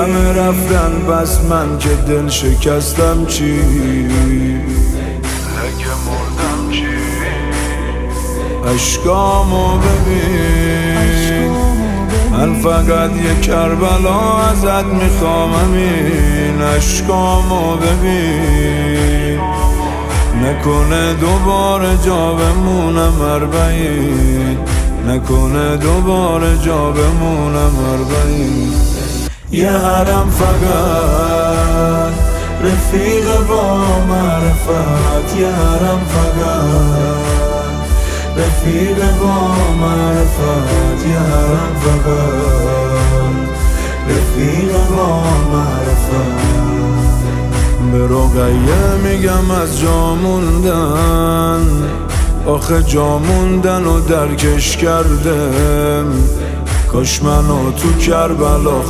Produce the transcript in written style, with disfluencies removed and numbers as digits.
همه رفتن بس من که دل شکستم چی؟ اگه مردم چی؟ اشکامو ببین، من فقط یک کربلا ازت میخوام، همین اشکامو ببین. نکنه دوباره جا بمونم اربعین، نکنه دوباره جا بمونم اربعین. یه حرم فقط رفیق با معرفت، یه حرم فقط رفیق با معرفت، یه حرم فقط رفیق با معرفت. به رقیه میگم از جا موندن، آخه جا موندن و درکش کردم، کاش منو تو کربلا